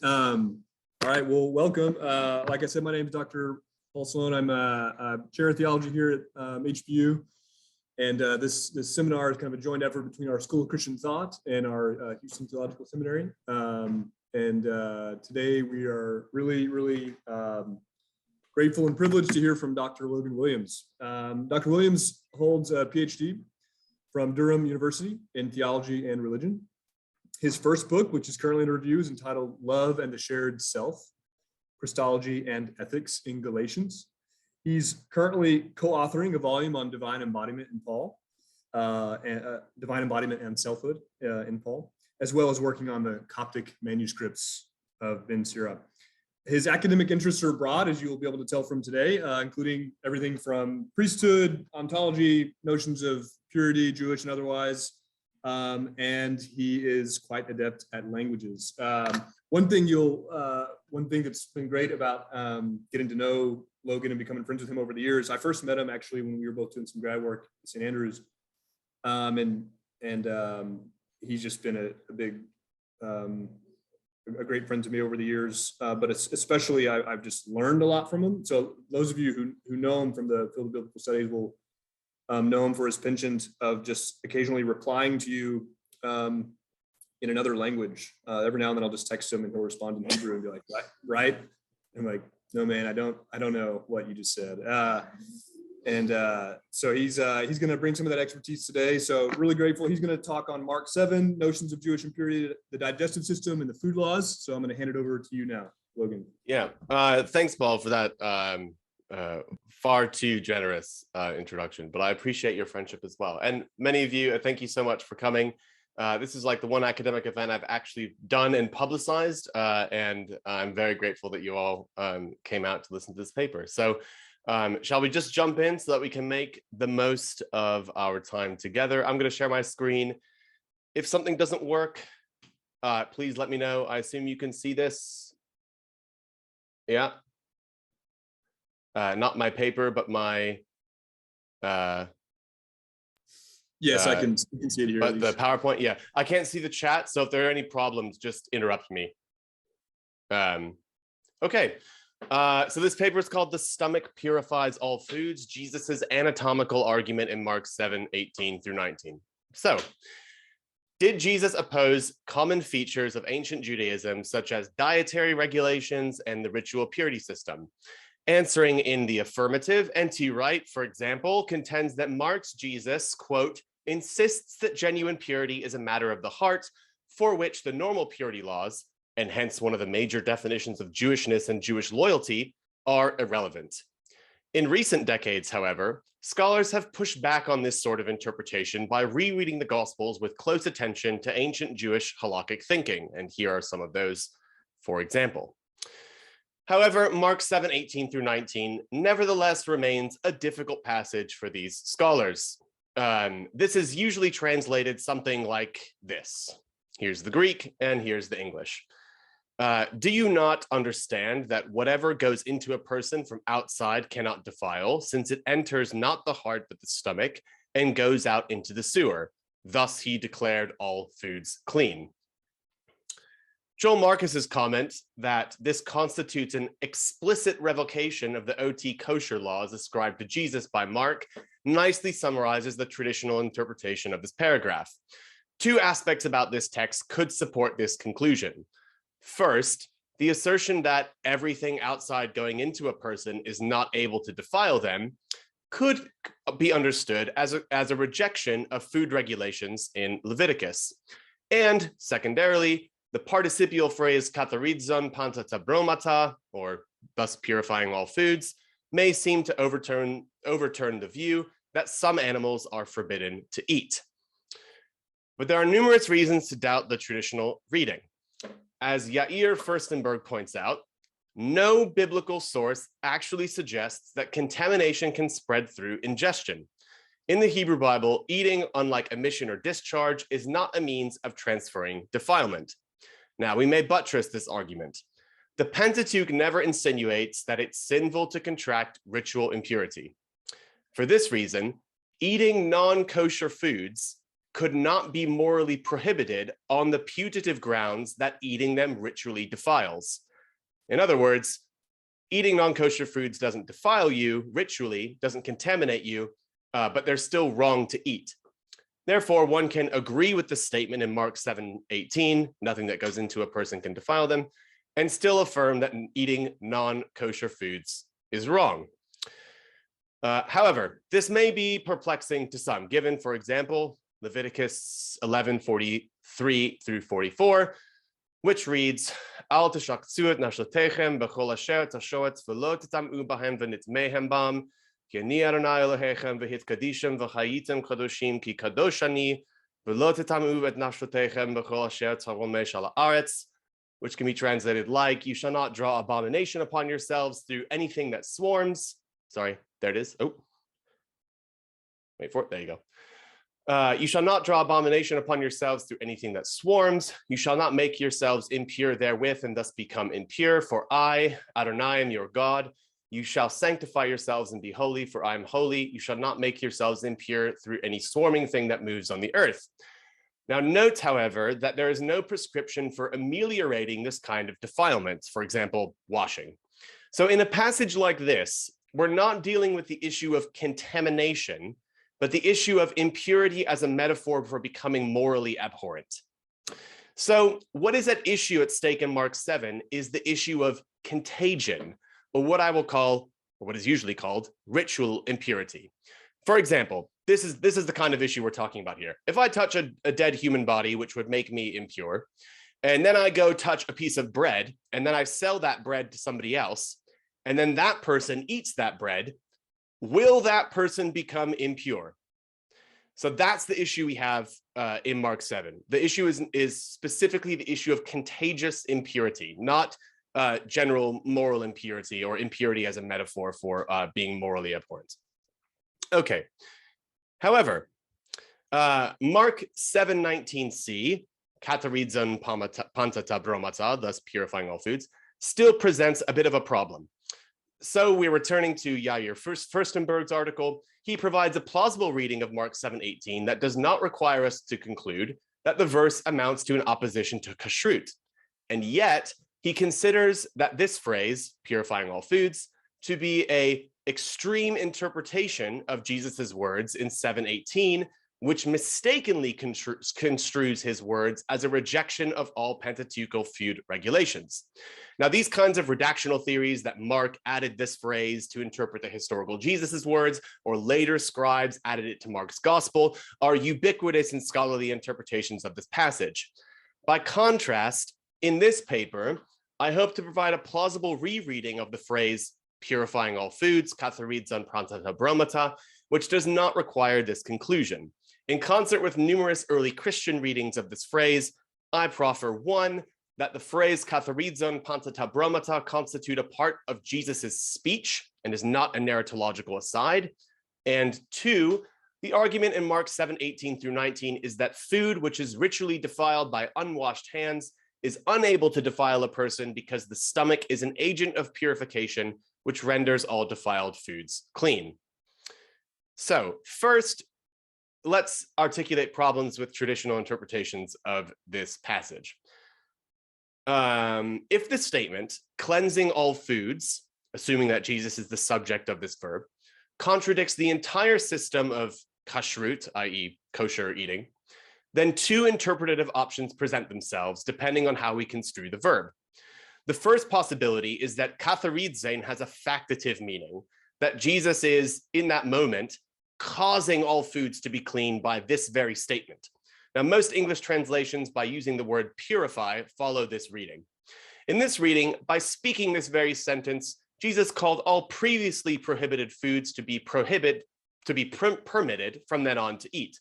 All right, well, welcome. Like I said, my name is Dr. Paul Sloan. I'm a chair of theology here at HBU. And this seminar is kind of a joint effort between our School of Christian Thought and our Houston Theological Seminary. Today we are really grateful and privileged to hear from Dr. Logan Williams. Dr. Williams holds a PhD from Durham University in theology and religion. His first book, which is currently in review, is entitled Love and the Shared Self, Christology and Ethics in Galatians. He's currently co-authoring a volume on divine embodiment in Paul, divine embodiment and selfhood in Paul, as well as working on the Coptic manuscripts of Ben Sira. His academic interests are broad, as you will be able to tell from today, including everything from priesthood, ontology, notions of purity, Jewish and otherwise, and he is quite adept at languages. One thing that's been great about getting to know Logan and becoming friends with him over the years, I first met him actually when we were both doing some grad work at St. Andrews, and he's just been a great friend to me over the years. But especially I've just learned a lot from him. So those of you who know him from the field of biblical studies will know him for his penchant of just occasionally replying to you in another language. Every now and then I'll just text him and he'll respond in Hebrew and be like, right? I'm like, no, man, I don't know what you just said. So he's going to bring some of that expertise today. So really grateful. He's going to talk on Mark 7, notions of Jewish impurity, the digestive system, and the food laws. So I'm going to hand it over to you now, Logan. Yeah. Thanks, Paul, for that far too generous introduction, but I appreciate your friendship as well. And many of you, thank you so much for coming. This is like the one academic event I've actually done and publicized, and I'm very grateful that you all came out to listen to this paper. So shall we just jump in so that we can make the most of our time together? I'm going to share my screen. If something doesn't work, please let me know. I assume you can see this. Yeah. Not my paper, but my yes, I can see it here. But the PowerPoint, yeah. I can't see the chat, so if there are any problems, just interrupt me. Okay. So this paper is called The Stomach Purifies All Foods, Jesus's Anatomical Argument in Mark 7:18 through 19. So, did Jesus oppose common features of ancient Judaism, such as dietary regulations and the ritual purity system? Answering in the affirmative, N.T. Wright, for example, contends that Mark's Jesus, quote, insists that genuine purity is a matter of the heart, for which the normal purity laws, and hence one of the major definitions of Jewishness and Jewish loyalty, are irrelevant. In recent decades, however, scholars have pushed back on this sort of interpretation by rereading the Gospels with close attention to ancient Jewish halakhic thinking, and here are some of those, for example. However, Mark 7:18 through 19 nevertheless remains a difficult passage for these scholars. This is usually translated something like this. Here's the Greek and here's the English. Do you not understand that whatever goes into a person from outside cannot defile, since it enters not the heart but the stomach and goes out into the sewer? Thus he declared all foods clean. Joel Marcus's comment that this constitutes an explicit revocation of the OT kosher laws ascribed to Jesus by Mark nicely summarizes the traditional interpretation of this paragraph. Two aspects about this text could support this conclusion. First, the assertion that everything outside going into a person is not able to defile them could be understood as a rejection of food regulations in Leviticus. And secondarily, the participial phrase katharizon panta tabromata, or thus purifying all foods, may seem to overturn the view that some animals are forbidden to eat. But there are numerous reasons to doubt the traditional reading. As Yair Furstenberg points out, no biblical source actually suggests that contamination can spread through ingestion. In the Hebrew Bible, eating, unlike emission or discharge, is not a means of transferring defilement. Now, we may buttress this argument. The Pentateuch never insinuates that it's sinful to contract ritual impurity. For this reason, eating non-kosher foods could not be morally prohibited on the putative grounds that eating them ritually defiles. In other words, eating non-kosher foods doesn't defile you ritually, doesn't contaminate you, but they're still wrong to eat. Therefore, one can agree with the statement in Mark 7:18, nothing that goes into a person can defile them, and still affirm that eating non-kosher foods is wrong. However, this may be perplexing to some, given, for example, Leviticus 11:43 through 44, which reads, Al tishakzu et nashlatechem b'chol asher tashoetz v'lo titam'u bahem v'nitmehem bam, ki ani Adonai Elohechem v'hitkadishem v'chayitem kadoshim ki kadosh ani, v'lo titam'u et nashlatechem b'chol asher taromesh ala aretz, which can be translated like, you shall not draw abomination upon yourselves through anything that swarms. Sorry, there it is. Oh, wait for it. There you go. You shall not draw abomination upon yourselves through anything that swarms. You shall not make yourselves impure therewith and thus become impure. For I, Adonai, am your God. You shall sanctify yourselves and be holy, for I am holy. You shall not make yourselves impure through any swarming thing that moves on the earth. Now note, however, that there is no prescription for ameliorating this kind of defilement, for example, washing. So in a passage like this, we're not dealing with the issue of contamination, but the issue of impurity as a metaphor for becoming morally abhorrent. So what is at issue at stake in Mark 7 is the issue of contagion, or what I will call, or what is usually called, ritual impurity. For example, this is the kind of issue we're talking about here. If I touch a dead human body, which would make me impure, and then I go touch a piece of bread, and then I sell that bread to somebody else, and then that person eats that bread, will that person become impure? So that's the issue we have in Mark 7. The issue is specifically the issue of contagious impurity, not general moral impurity or impurity as a metaphor for being morally abhorrent. Okay. However, Mark 7:19c, katharizon pantata bromata, thus purifying all foods, still presents a bit of a problem. So we're returning to Yair Furstenberg's article. He provides a plausible reading of Mark 7:18 that does not require us to conclude that the verse amounts to an opposition to kashrut. And yet he considers that this phrase, purifying all foods, to be an extreme interpretation of Jesus's words in 7:18, which mistakenly construes his words as a rejection of all Pentateuchal food regulations. Now, these kinds of redactional theories that Mark added this phrase to interpret the historical Jesus's words, or later scribes added it to Mark's gospel, are ubiquitous in scholarly interpretations of this passage. By contrast, in this paper, I hope to provide a plausible rereading of the phrase purifying all foods, katharizon prantata bromata, which does not require this conclusion. In concert with numerous early Christian readings of this phrase, I proffer one, that the phrase katharizon pantata bromata constitute a part of Jesus's speech and is not a narratological aside. And two, the argument in Mark 7:18 through 19 is that food which is ritually defiled by unwashed hands is unable to defile a person because the stomach is an agent of purification which renders all defiled foods clean. So first, let's articulate problems with traditional interpretations of this passage. If the statement, cleansing all foods, assuming that Jesus is the subject of this verb, contradicts the entire system of kashrut, i.e. kosher eating, then two interpretative options present themselves depending on how we construe the verb. The first possibility is that katharizon has a factative meaning, that Jesus is, in that moment, causing all foods to be clean by this very statement. Now, most English translations, by using the word purify, follow this reading. In this reading, by speaking this very sentence, Jesus called all previously prohibited foods to be permitted from then on to eat.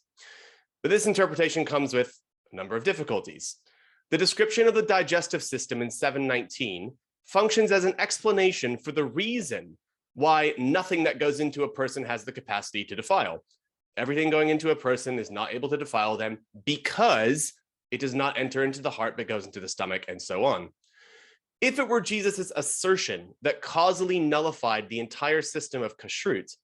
But this interpretation comes with a number of difficulties. The description of the digestive system in 7:19 functions as an explanation for the reason why nothing that goes into a person has the capacity to defile. Everything going into a person is not able to defile them because it does not enter into the heart but goes into the stomach, and so on. If it were Jesus's assertion that causally nullified the entire system of kashrut,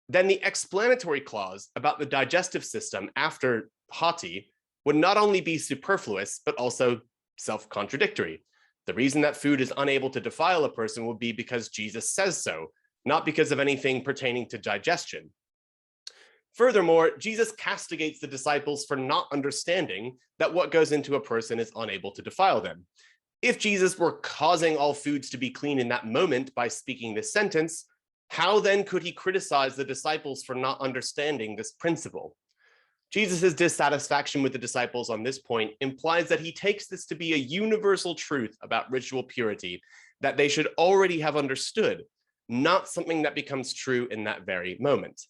then the explanatory clause about the digestive system after hoti would not only be superfluous, but also self-contradictory. The reason that food is unable to defile a person would be because Jesus says so, not because of anything pertaining to digestion. Furthermore, Jesus castigates the disciples for not understanding that what goes into a person is unable to defile them. If Jesus were causing all foods to be clean in that moment by speaking this sentence, how then could he criticize the disciples for not understanding this principle? Jesus' dissatisfaction with the disciples on this point implies that he takes this to be a universal truth about ritual purity that they should already have understood, not something that becomes true in that very moment.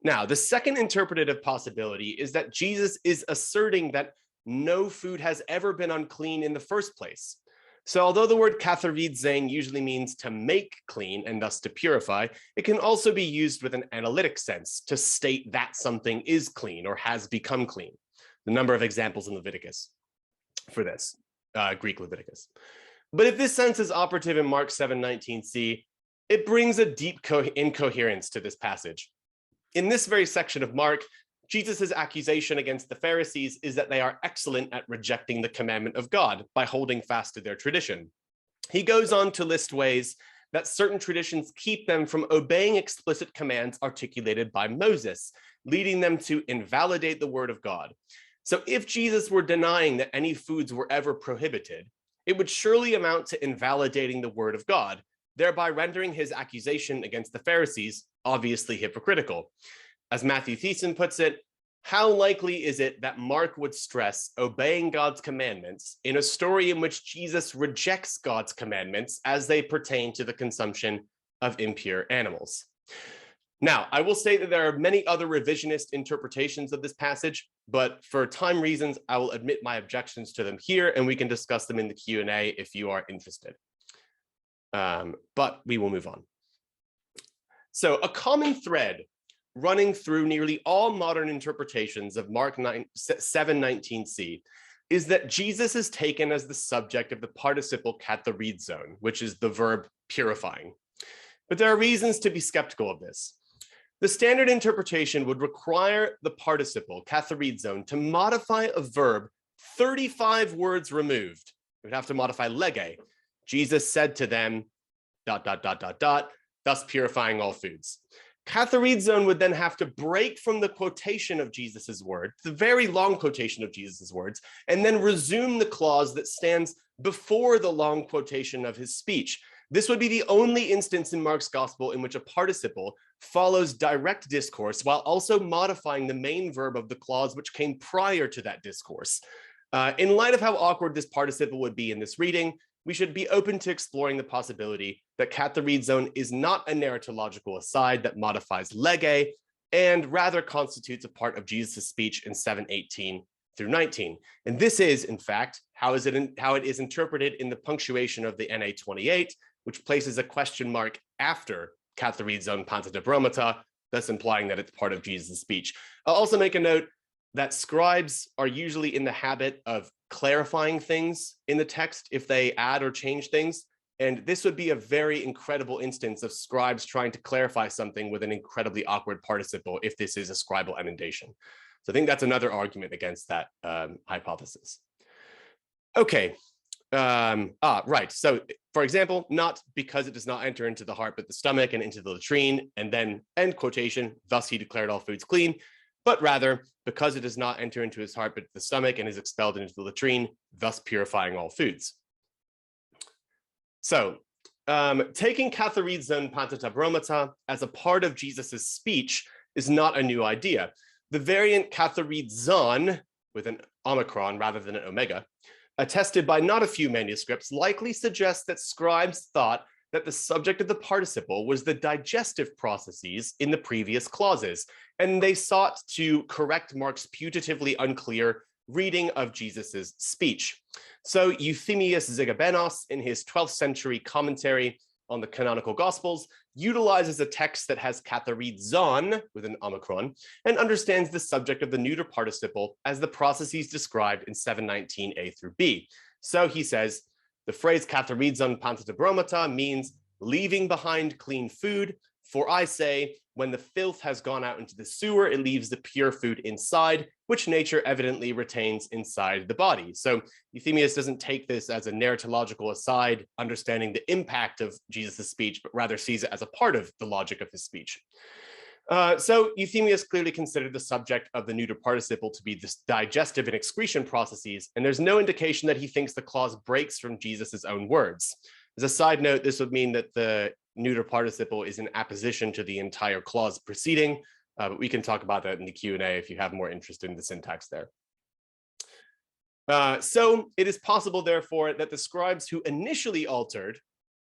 Now, the second interpretative possibility is that Jesus is asserting that no food has ever been unclean in the first place. So although the word katharidzein usually means to make clean and thus to purify, it can also be used with an analytic sense to state that something is clean or has become clean. The number of examples in Leviticus for this, Greek Leviticus. But if this sense is operative in Mark 7:19c, it brings a deep incoherence to this passage. In this very section of Mark, Jesus' accusation against the Pharisees is that they are excellent at rejecting the commandment of God by holding fast to their tradition. He goes on to list ways that certain traditions keep them from obeying explicit commands articulated by Moses, leading them to invalidate the word of God. So if Jesus were denying that any foods were ever prohibited, it would surely amount to invalidating the word of God, thereby rendering his accusation against the Pharisees obviously hypocritical. As Matthew Thiessen puts it, how likely is it that Mark would stress obeying God's commandments in a story in which Jesus rejects God's commandments as they pertain to the consumption of impure animals? Now, I will say that there are many other revisionist interpretations of this passage, but for time reasons, I will admit my objections to them here, and we can discuss them in the Q&A if you are interested. But we will move on. So a common thread running through nearly all modern interpretations of Mark 7:19c is that Jesus is taken as the subject of the participle katharidzein, which is the verb purifying. But there are reasons to be skeptical of this. The standard interpretation would require the participle katharidzein to modify a verb 35 words removed. It would have to modify lege. Jesus said to them, ... thus purifying all foods. Katharidzein would then have to break from the quotation of Jesus's word, the very long quotation of Jesus's words, and then resume the clause that stands before the long quotation of his speech. This would be the only instance in Mark's gospel in which a participle follows direct discourse while also modifying the main verb of the clause which came prior to that discourse. In light of how awkward this participle would be in this reading, we should be open to exploring the possibility that katharidzein is not a narratological aside that modifies lege and rather constitutes a part of Jesus' speech in 7:18 through 19. And this is, in fact, how it is interpreted in the punctuation of the NA 28, which places a question mark after katharidzein pantatabromata, thus implying that it's part of Jesus' speech. I'll also make a note that scribes are usually in the habit of clarifying things in the text if they add or change things. And this would be a very incredible instance of scribes trying to clarify something with an incredibly awkward participle if this is a scribal emendation. So I think that's another argument against that hypothesis. Okay, right. So for example, not because it does not enter into the heart, but the stomach and into the latrine, and then end quotation, thus he declared all foods clean, but rather because it does not enter into his heart, but the stomach and is expelled into the latrine, thus purifying all foods. So taking katharidzein pantatabromata as a part of Jesus's speech is not a new idea. The variant katharidzein with an omicron rather than an omega, attested by not a few manuscripts, likely suggests that scribes thought that the subject of the participle was the digestive processes in the previous clauses, and they sought to correct Mark's putatively unclear reading of Jesus's speech. So Euthemius Zigabenos, in his 12th century commentary on the canonical Gospels, utilizes a text that has katharidzein with an omicron and understands the subject of the neuter participle as the processes described in 7:19a through b. So he says, the phrase katharidzein pantatabromata means leaving behind clean food, for I say, when the filth has gone out into the sewer, it leaves the pure food inside, which nature evidently retains inside the body. So Euthemius doesn't take this as a narratological aside, understanding the impact of Jesus' speech, but rather sees it as a part of the logic of his speech. So Euthemius clearly considered the subject of the neuter participle to be this digestive and excretion processes, and there's no indication that he thinks the clause breaks from Jesus's own words. As a side note, this would mean that the neuter participle is in apposition to the entire clause preceding, but we can talk about that in the Q&A if you have more interest in the syntax there. So it is possible, therefore, that the scribes who initially altered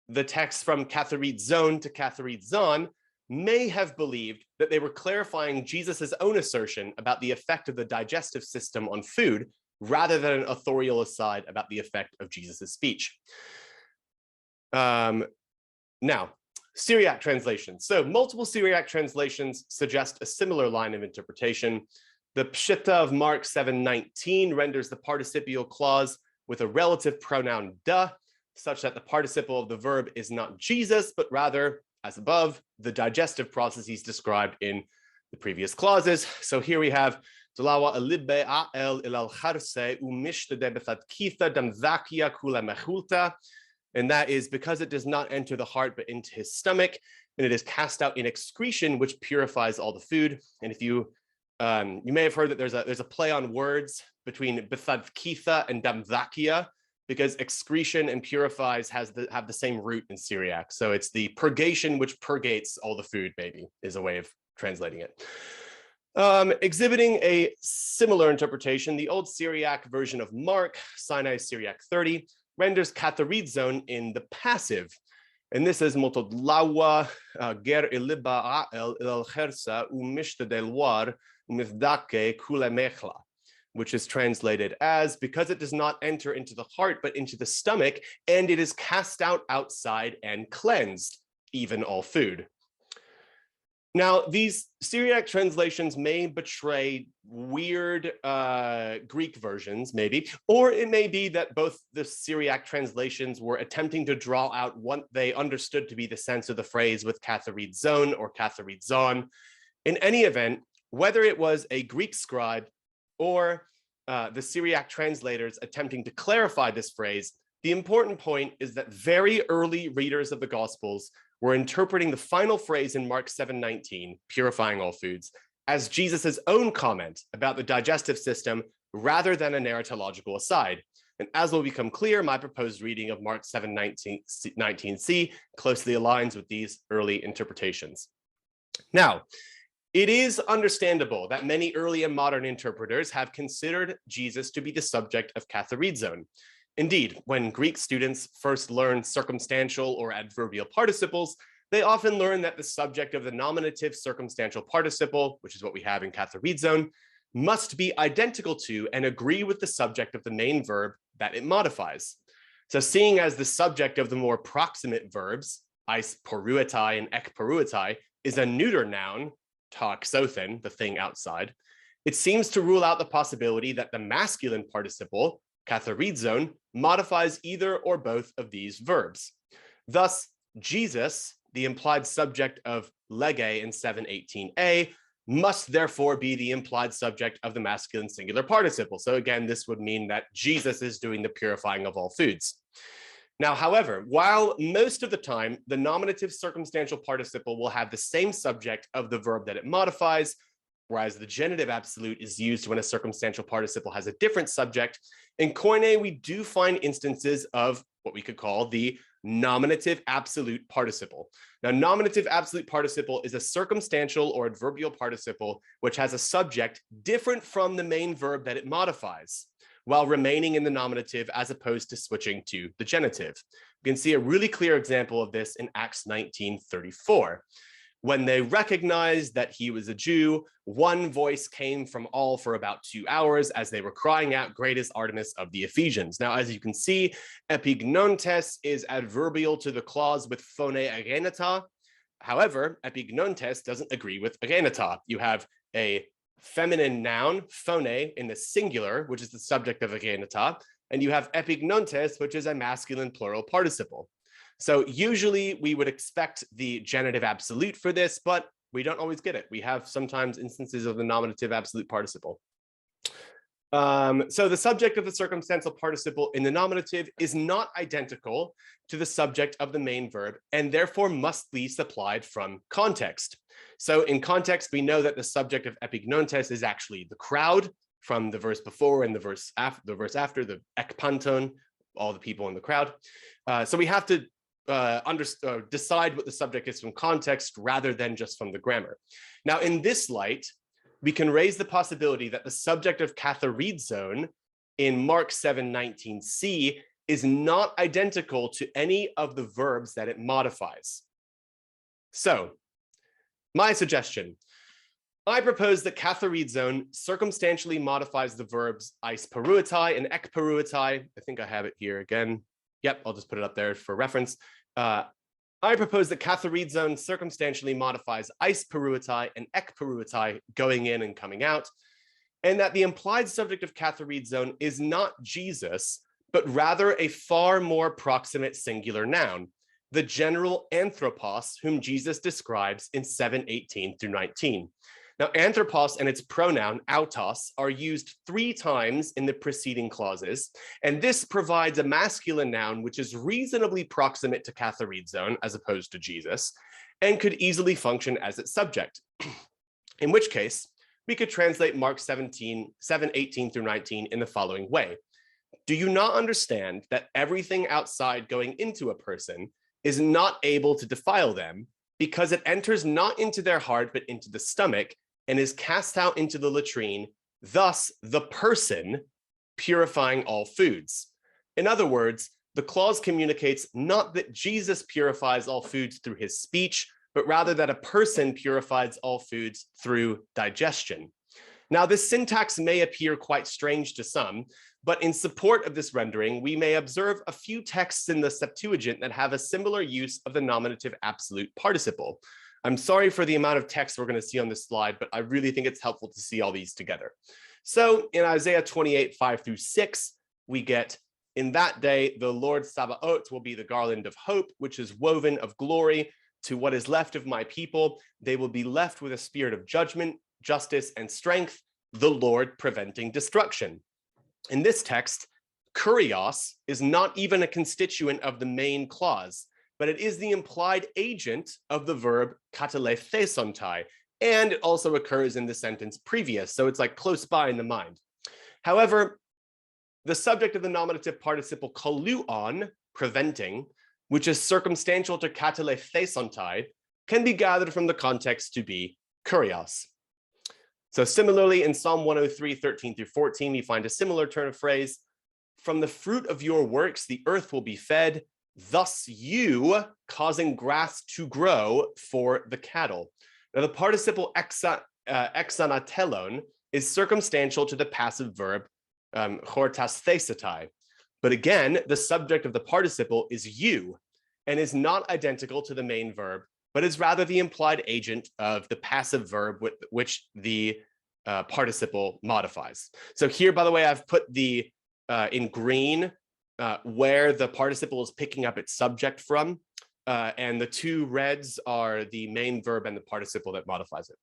the text from katharizon to katharizon may have believed that they were clarifying Jesus's own assertion about the effect of the digestive system on food, rather than an authorial aside about the effect of Jesus's speech. Now, Syriac translations. So multiple Syriac translations suggest a similar line of interpretation. The Pshita of Mark 7:19 renders the participial clause with a relative pronoun da, such that the participle of the verb is not Jesus, but rather, as above, the digestive processes described in the previous clauses. So here we have Dalawa alibe el ilal harse umishta debethat kitha damzakia kula mechulta. And that is because it does not enter the heart, but into his stomach, and it is cast out in excretion, which purifies all the food. And if you may have heard that there's a play on words between bethadkitha and damzakia, because excretion and purifies have the same root in Syriac. So it's the purgation which purgates all the food, maybe, is a way of translating it. Exhibiting a similar interpretation, the old Syriac version of Mark, Sinai Syriac 30, renders katharizon in the passive. And this is motodlawa ger iliba el chersa umishta delwar umifdake kule mechla, which is translated as, because it does not enter into the heart, but into the stomach, and it is cast out outside and cleansed, even all food. Now, these Syriac translations may betray weird Greek versions, maybe, or it may be that both the Syriac translations were attempting to draw out what they understood to be the sense of the phrase with katharizon or katharizon. In any event, whether it was a Greek scribe or the Syriac translators attempting to clarify this phrase, the important point is that very early readers of the Gospels were interpreting the final phrase in Mark 7:19, purifying all foods, as Jesus's own comment about the digestive system rather than a narratological aside. And as will become clear, my proposed reading of Mark 7:19c closely aligns with these early interpretations. Now, it is understandable that many early and modern interpreters have considered Jesus to be the subject of katharizon. Indeed, when Greek students first learn circumstantial or adverbial participles, they often learn that the subject of the nominative circumstantial participle, which is what we have in katharizon, must be identical to and agree with the subject of the main verb that it modifies. So seeing as the subject of the more proximate verbs, eis poruetai and ek poruetai, is a neuter noun, ta xothen, the thing outside, it seems to rule out the possibility that the masculine participle, katharizon, modifies either or both of these verbs. Thus, Jesus, the implied subject of lege in 7:18a, must therefore be the implied subject of the masculine singular participle. So again, this would mean that Jesus is doing the purifying of all foods. Now, however, while most of the time the nominative circumstantial participle will have the same subject of the verb that it modifies, whereas the genitive absolute is used when a circumstantial participle has a different subject, in Koine we do find instances of what we could call the nominative absolute participle. Now, nominative absolute participle is a circumstantial or adverbial participle which has a subject different from the main verb that it modifies, while remaining in the nominative as opposed to switching to the genitive. You can see a really clear example of this in Acts 19:34. When they recognized that he was a Jew, one voice came from all for about 2 hours as they were crying out, "Great is Artemis of the Ephesians." Now, as you can see, epignontes is adverbial to the clause with phone agenata. However, epignontes doesn't agree with agenata. You have a feminine noun, phone, in the singular, which is the subject of agenata, and you have epignontes, which is a masculine plural participle. So usually we would expect the genitive absolute for this, but We don't always get it. We have sometimes instances of the nominative absolute participle. So the subject of the circumstantial participle in the nominative is not identical to the subject of the main verb, and therefore must be supplied from context. So in context, we know that the subject of epignontes is actually the crowd from the verse before and the verse after, the ekpanton, all the people in the crowd. So we have to decide what the subject is from context rather than just from the grammar. Now, in this light, we can raise the possibility that the subject of katharizon in Mark 7:19c is not identical to any of the verbs that it modifies. So, my suggestion, I propose that katharizon circumstantially modifies the verbs eis peruitai and ek peruitai. I think I have it here again. Yep, I'll just put it up there for reference. I propose that katharizon circumstantially modifies eis peruitai and ek peruitai, going in and coming out, and that the implied subject of katharizon is not Jesus, but rather a far more proximate singular noun, the general anthropos, whom Jesus describes in 7:18 through 19. Now, anthropos and its pronoun autos are used 3 times in the preceding clauses, and this provides a masculine noun which is reasonably proximate to katharizon as opposed to Jesus, and could easily function as its subject. In which case, we could translate Mark 7:18 through 19 in the following way. Do you not understand that everything outside going into a person is not able to defile them, because it enters not into their heart but into the stomach, and is cast out into the latrine, thus the person purifying all foods? In other words, the clause communicates not that Jesus purifies all foods through his speech, but rather that a person purifies all foods through digestion. Now, this syntax may appear quite strange to some, but in support of this rendering, we may observe a few texts in the Septuagint that have a similar use of the nominative absolute participle. I'm sorry for the amount of text we're going to see on this slide, but I really think it's helpful to see all these together. So in Isaiah 28:5 through 6, we get, in that day, the Lord Sabaoth will be the garland of hope, which is woven of glory to what is left of my people. They will be left with a spirit of judgment, justice, and strength, the Lord preventing destruction. In this text, kurios is not even a constituent of the main clause, but it is the implied agent of the verb kataleithesontai, and it also occurs in the sentence previous, so it's like close by in the mind. However, the subject of the nominative participle koluon, preventing, which is circumstantial to kataleithesontai, can be gathered from the context to be kurios. So similarly, in Psalm 103:13 through 14, we find a similar turn of phrase. From the fruit of your works, the earth will be fed, thus you causing grass to grow for the cattle. Now, the participle exanatelon is circumstantial to the passive verb chortasthesetai. But again, the subject of the participle is you, and is not identical to the main verb, but is rather the implied agent of the passive verb which the participle modifies. So here, by the way, I've put the in green where the participle is picking up its subject from, and the 2 reds are the main verb and the participle that modifies it.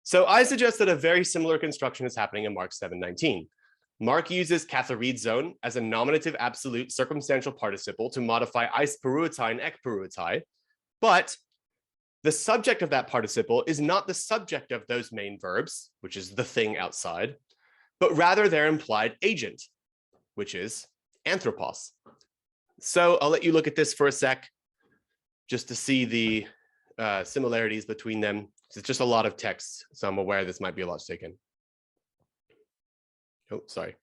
So I suggest that a very similar construction is happening in Mark 7:19. Mark uses katharizon as a nominative absolute circumstantial participle to modify eis peruitai and ek peruitai, but the subject of that participle is not the subject of those main verbs, which is the thing outside, but rather their implied agent, which is anthropos. So I'll let you look at this for a sec, just to see the similarities between them. It's just a lot of text, so I'm aware this might be a lot to take in. Oh, sorry.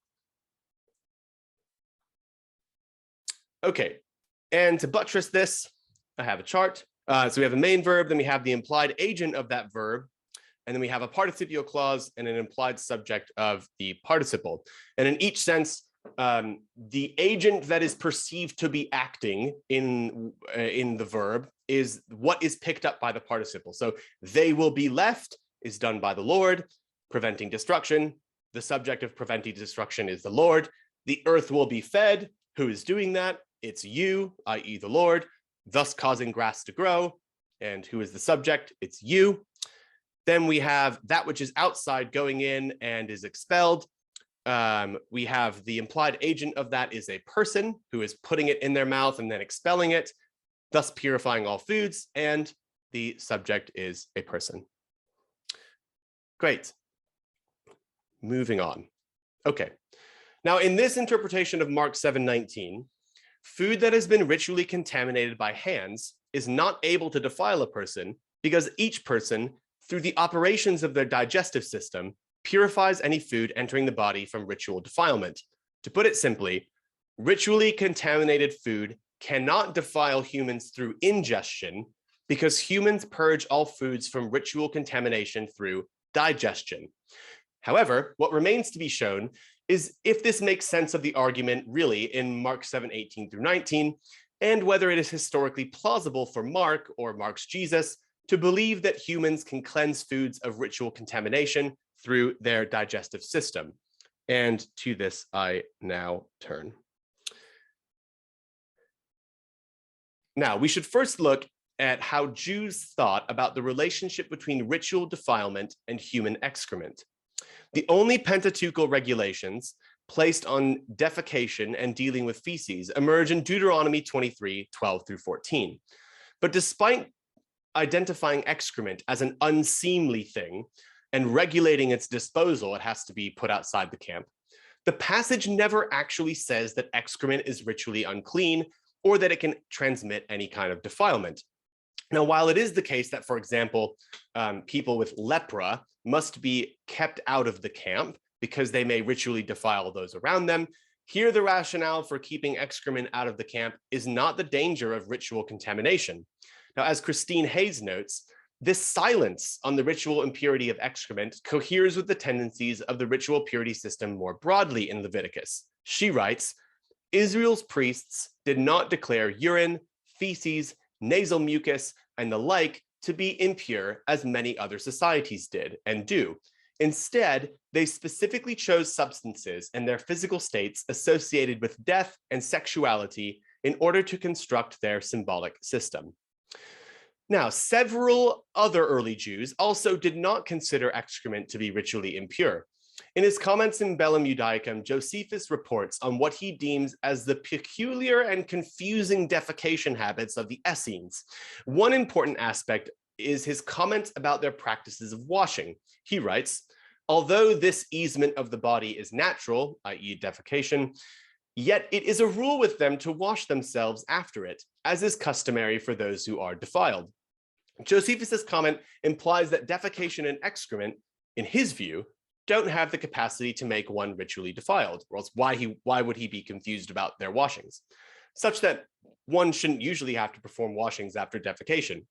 Okay, and to buttress this, I have a chart. So we have a main verb, then we have the implied agent of that verb, and then we have a participial clause and an implied subject of the participle. And in each sense, the agent that is perceived to be acting in the verb is what is picked up by the participle. So they will be left is done by the Lord, preventing destruction. The subject of preventing destruction is the Lord. The earth will be fed. Who is doing that? It's you, i.e. the Lord, thus causing grass to grow. And who is the subject? It's you. Then we have that which is outside going in and is expelled. We have the implied agent of that is a person who is putting it in their mouth and then expelling it, thus purifying all foods. And the subject is a person. Great. Moving on. Okay. Now, in this interpretation of Mark 7:19, food that has been ritually contaminated by hands is not able to defile a person because each person, through the operations of their digestive system, purifies any food entering the body from ritual defilement. To put it simply, ritually contaminated food cannot defile humans through ingestion because humans purge all foods from ritual contamination through digestion. However, what remains to be shown is if this makes sense of the argument really in Mark 7:18 through 19, and whether it is historically plausible for Mark or Mark's Jesus to believe that humans can cleanse foods of ritual contamination through their digestive system. And to this I now turn. Now, we should first look at how Jews thought about the relationship between ritual defilement and human excrement. The only Pentateuchal regulations placed on defecation and dealing with feces emerge in Deuteronomy 23:12 through 14. But despite identifying excrement as an unseemly thing and regulating its disposal, it has to be put outside the camp, the passage never actually says that excrement is ritually unclean or that it can transmit any kind of defilement. Now, while it is the case that, for example, people with lepra must be kept out of the camp because they may ritually defile those around them, here the rationale for keeping excrement out of the camp is not the danger of ritual contamination. Now, as Christine Hayes notes, this silence on the ritual impurity of excrement coheres with the tendencies of the ritual purity system more broadly in Leviticus. She writes, Israel's priests did not declare urine, feces, nasal mucus, and the like to be impure as many other societies did and do. Instead, they specifically chose substances and their physical states associated with death and sexuality in order to construct their symbolic system. Now, several other early Jews also did not consider excrement to be ritually impure. In his comments in Bellum Judaicum, Josephus reports on what he deems as the peculiar and confusing defecation habits of the Essenes. One important aspect is his comment about their practices of washing. He writes, although this easement of the body is natural, i.e. defecation, yet it is a rule with them to wash themselves after it, as is customary for those who are defiled. Josephus's comment implies that defecation and excrement, in his view, don't have the capacity to make one ritually defiled, or else why would he be confused about their washings? Such that one shouldn't usually have to perform washings after defecation.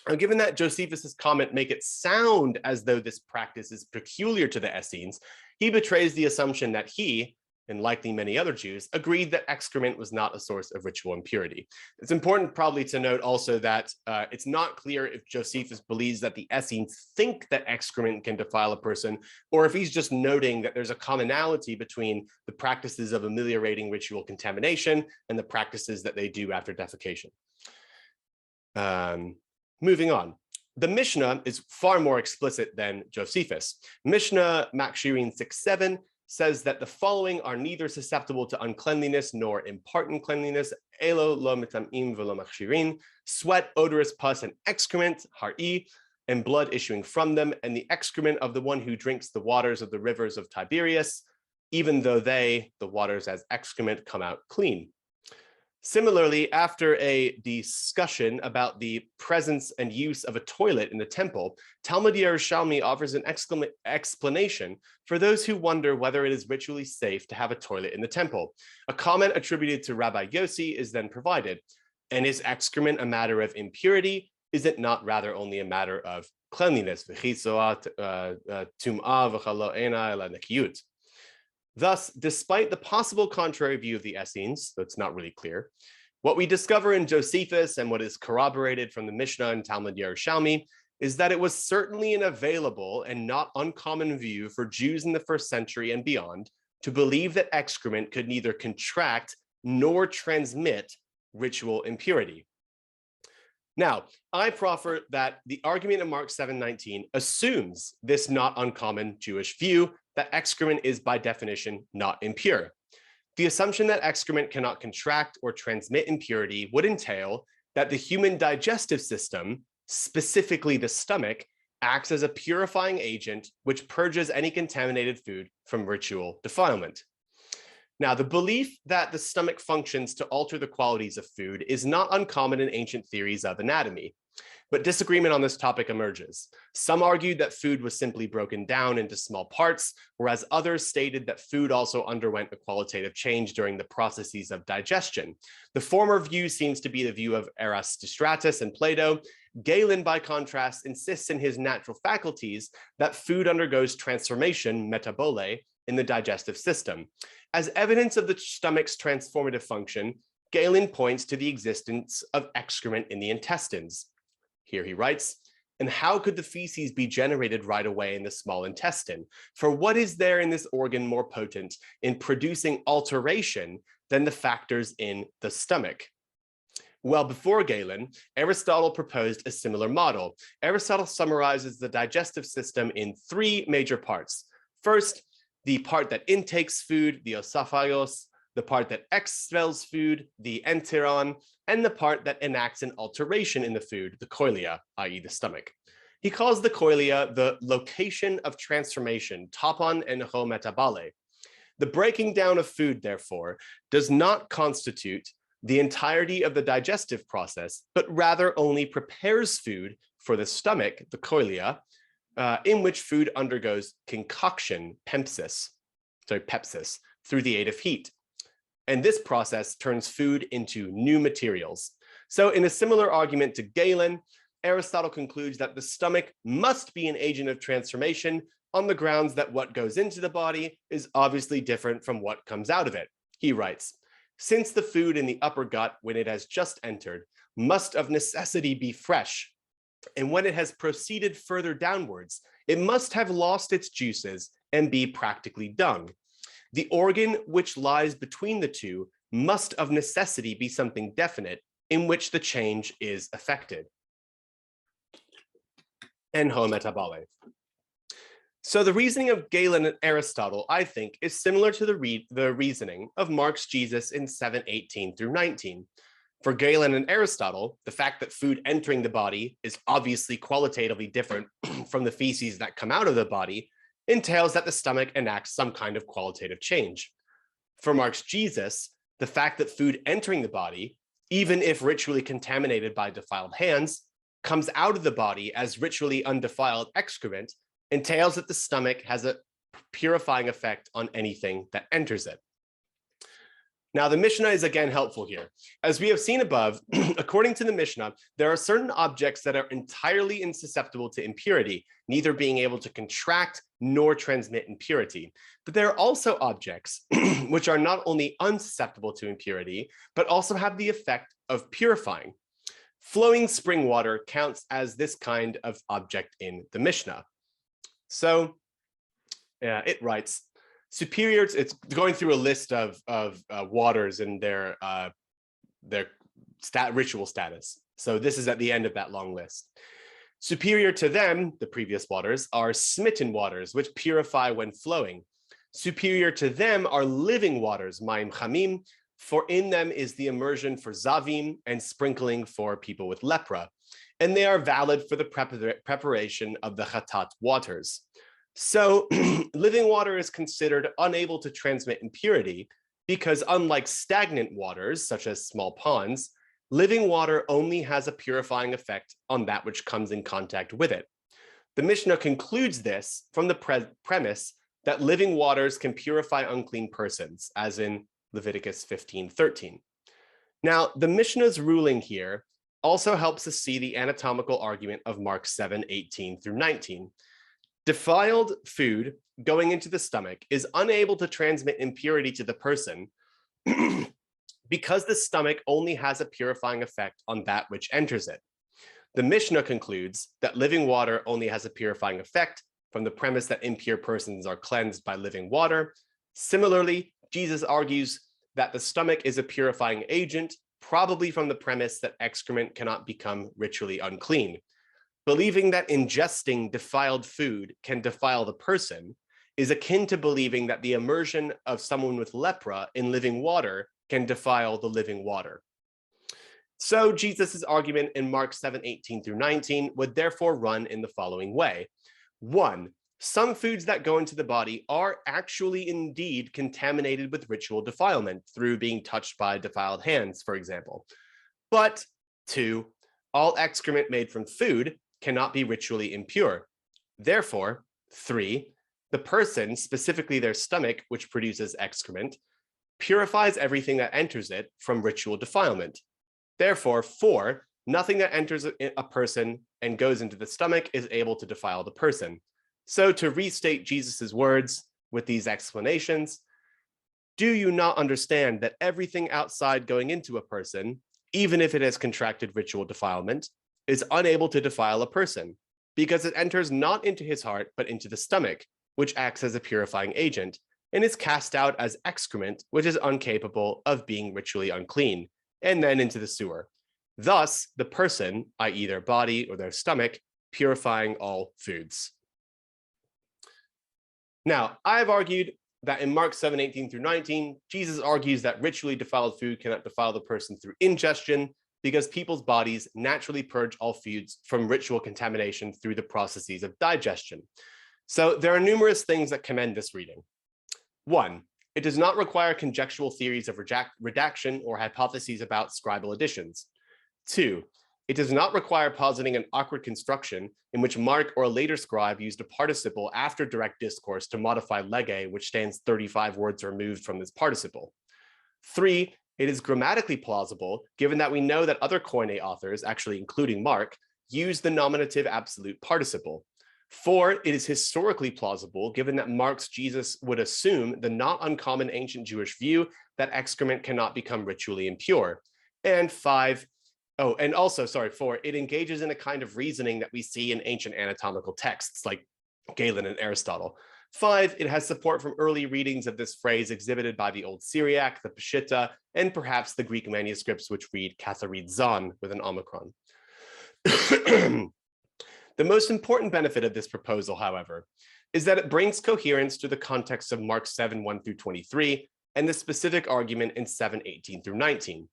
Now, given that Josephus's comment make it sound as though this practice is peculiar to the Essenes, he betrays the assumption that he, and likely many other Jews, agreed that excrement was not a source of ritual impurity. It's important probably to note also that it's not clear if Josephus believes that the Essenes think that excrement can defile a person, or if he's just noting that there's a commonality between the practices of ameliorating ritual contamination and the practices that they do after defecation. Moving on. The Mishnah is far more explicit than Josephus. Mishnah Makshirin 6:7 says that the following are neither susceptible to uncleanliness nor impart uncleanliness, elo lo mitamim velo makshirin, sweat, odorous pus, and excrement, hari, and blood issuing from them, and the excrement of the one who drinks the waters of the rivers of Tiberias, even though they, the waters as excrement, come out clean. Similarly, after a discussion about the presence and use of a toilet in the temple, Talmud Yerushalmi offers an explanation for those who wonder whether it is ritually safe to have a toilet in the temple. A comment attributed to Rabbi Yossi is then provided. And is excrement a matter of impurity? Is it not rather only a matter of cleanliness? Thus, despite the possible contrary view of the Essenes, though it's not really clear, what we discover in Josephus and what is corroborated from the Mishnah and Talmud Yerushalmi is that it was certainly an available and not uncommon view for Jews in the first century and beyond to believe that excrement could neither contract nor transmit ritual impurity. Now, I proffer that the argument in Mark 7:19 assumes this not uncommon Jewish view that excrement is by definition not impure. The assumption that excrement cannot contract or transmit impurity would entail that the human digestive system, specifically the stomach, acts as a purifying agent which purges any contaminated food from ritual defilement. Now, the belief that the stomach functions to alter the qualities of food is not uncommon in ancient theories of anatomy, but disagreement on this topic emerges. Some argued that food was simply broken down into small parts, whereas others stated that food also underwent a qualitative change during the processes of digestion. The former view seems to be the view of Erasistratus and Plato. Galen, by contrast, insists in his Natural Faculties that food undergoes transformation, metabole, in the digestive system. As evidence of the stomach's transformative function, Galen points to the existence of excrement in the intestines. Here he writes, "And how could the feces be generated right away in the small intestine? For what is there in this organ more potent in producing alteration than the factors in the stomach?" Well, before Galen, Aristotle proposed a similar model. Aristotle summarizes the digestive system in three major parts. First, the part that intakes food, the oesophagus, the part that expels food, the enteron, and the part that enacts an alteration in the food, the koilia, i.e. the stomach. He calls the koilia the location of transformation, topon and ho metabole. The breaking down of food, therefore, does not constitute the entirety of the digestive process, but rather only prepares food for the stomach, the koilia, in which food undergoes concoction, pepsis, through the aid of heat. And this process turns food into new materials. So in a similar argument to Galen, Aristotle concludes that the stomach must be an agent of transformation on the grounds that what goes into the body is obviously different from what comes out of it. He writes, "Since the food in the upper gut, when it has just entered, must of necessity be fresh, and when it has proceeded further downwards, it must have lost its juices and be practically dung. The organ which lies between the two must of necessity be something definite in which the change is effected." En ho metabole. So the reasoning of Galen and Aristotle, I think, is similar to the reasoning of Mark's Jesus in 7:18 through 19. For Galen and Aristotle, the fact that food entering the body is obviously qualitatively different from the feces that come out of the body entails that the stomach enacts some kind of qualitative change. For Mark's Jesus, the fact that food entering the body, even if ritually contaminated by defiled hands, comes out of the body as ritually undefiled excrement entails that the stomach has a purifying effect on anything that enters it. Now, the Mishnah is again helpful here. As we have seen above, according to the Mishnah, there are certain objects that are entirely insusceptible to impurity, neither being able to contract nor transmit impurity. But there are also objects which are not only unsusceptible to impurity, but also have the effect of purifying. Flowing spring water counts as this kind of object in the Mishnah. So it writes, superior to, it's going through a list of waters and their ritual status. So this is at the end of that long list. Superior to them, the previous waters, are smitten waters, which purify when flowing. Superior to them are living waters, Maim Chamim, for in them is the immersion for Zavim and sprinkling for people with lepra. And they are valid for the preparation of the Chatat waters. So living water is considered unable to transmit impurity because unlike stagnant waters, such as small ponds, living water only has a purifying effect on that which comes in contact with it. The Mishnah concludes this from the premise that living waters can purify unclean persons, as in Leviticus 15:13. Now, the Mishnah's ruling here also helps us see the anatomical argument of Mark 7:18 through 19. Defiled food going into the stomach is unable to transmit impurity to the person because the stomach only has a purifying effect on that which enters it. The Mishnah concludes that living water only has a purifying effect from the premise that impure persons are cleansed by living water. Similarly, Jesus argues that the stomach is a purifying agent probably from the premise that excrement cannot become ritually unclean. Believing that ingesting defiled food can defile the person is akin to believing that the immersion of someone with lepra in living water can defile the living water. So Jesus' argument in Mark 7:18 through 19 would therefore run in the following way. 1, some foods that go into the body are actually indeed contaminated with ritual defilement through being touched by defiled hands, for example. But 2, all excrement made from food cannot be ritually impure. Therefore, 3, the person, specifically their stomach, which produces excrement, purifies everything that enters it from ritual defilement. Therefore, 4, nothing that enters a person and goes into the stomach is able to defile the person. So to restate Jesus's words with these explanations, do you not understand that everything outside going into a person, even if it has contracted ritual defilement, is unable to defile a person, because it enters not into his heart, but into the stomach, which acts as a purifying agent, and is cast out as excrement, which is incapable of being ritually unclean, and then into the sewer. Thus, the person, i.e. their body or their stomach, purifying all foods. Now, I've argued that in Mark 7:18 through 19, Jesus argues that ritually defiled food cannot defile the person through ingestion, because people's bodies naturally purge all foods from ritual contamination through the processes of digestion. So there are numerous things that commend this reading. 1, it does not require conjectural theories of redaction or hypotheses about scribal additions. 2, it does not require positing an awkward construction in which Mark or a later scribe used a participle after direct discourse to modify lege, which stands 35 words removed from this participle. 3, it is grammatically plausible, given that we know that other Koine authors, actually including Mark, use the nominative absolute participle. 4, it is historically plausible, given that Mark's Jesus would assume the not uncommon ancient Jewish view that excrement cannot become ritually impure. And 4, it engages in a kind of reasoning that we see in ancient anatomical texts like Galen and Aristotle. 5, it has support from early readings of this phrase exhibited by the Old Syriac, the Peshitta, and perhaps the Greek manuscripts which read katharizon with an omicron. The most important benefit of this proposal, however, is that it brings coherence to the context of Mark 7:1 through 23 and the specific argument in 7:18 through 19.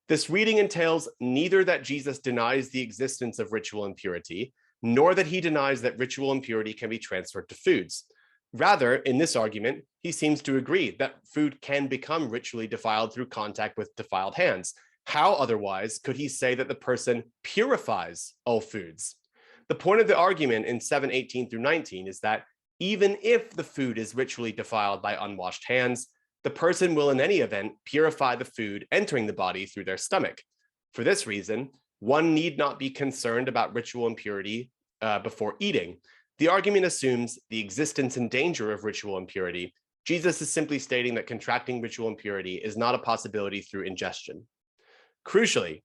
This reading entails neither that Jesus denies the existence of ritual impurity, nor that he denies that ritual impurity can be transferred to foods. Rather, in this argument, he seems to agree that food can become ritually defiled through contact with defiled hands. How otherwise could he say that the person purifies all foods? The point of the argument in 7:18 through 19 is that even if the food is ritually defiled by unwashed hands, the person will in any event purify the food entering the body through their stomach. For this reason, one need not be concerned about ritual impurity before eating. The argument assumes the existence and danger of ritual impurity. Jesus is simply stating that contracting ritual impurity is not a possibility through ingestion. Crucially,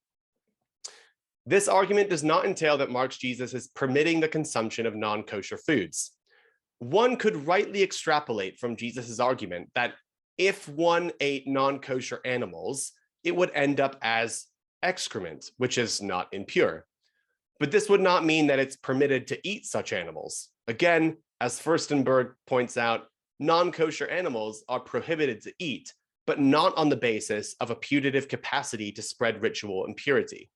this argument does not entail that Mark's Jesus is permitting the consumption of non-kosher foods. One could rightly extrapolate from Jesus's argument that if one ate non-kosher animals, it would end up as excrement, which is not impure. But this would not mean that it's permitted to eat such animals. Again, as Furstenberg points out, non-kosher animals are prohibited to eat, but not on the basis of a putative capacity to spread ritual impurity.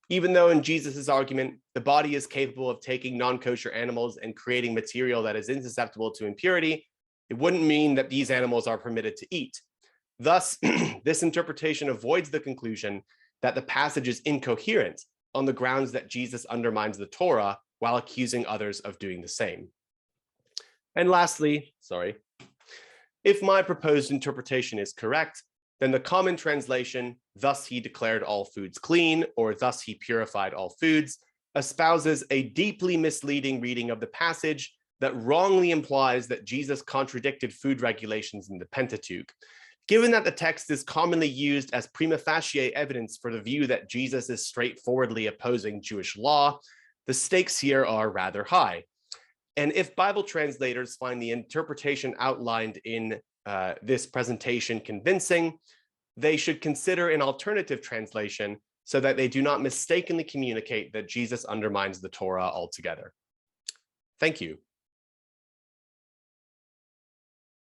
Even though in Jesus's argument, the body is capable of taking non-kosher animals and creating material that is insusceptible to impurity, it wouldn't mean that these animals are permitted to eat. Thus, this interpretation avoids the conclusion that the passage is incoherent on the grounds that Jesus undermines the Torah while accusing others of doing the same. And lastly, if my proposed interpretation is correct, then the common translation, thus he declared all foods clean, or thus he purified all foods, espouses a deeply misleading reading of the passage that wrongly implies that Jesus contradicted food regulations in the Pentateuch. Given that the text is commonly used as prima facie evidence for the view that Jesus is straightforwardly opposing Jewish law, the stakes here are rather high. And if Bible translators find the interpretation outlined in this presentation convincing, they should consider an alternative translation so that they do not mistakenly communicate that Jesus undermines the Torah altogether. Thank you.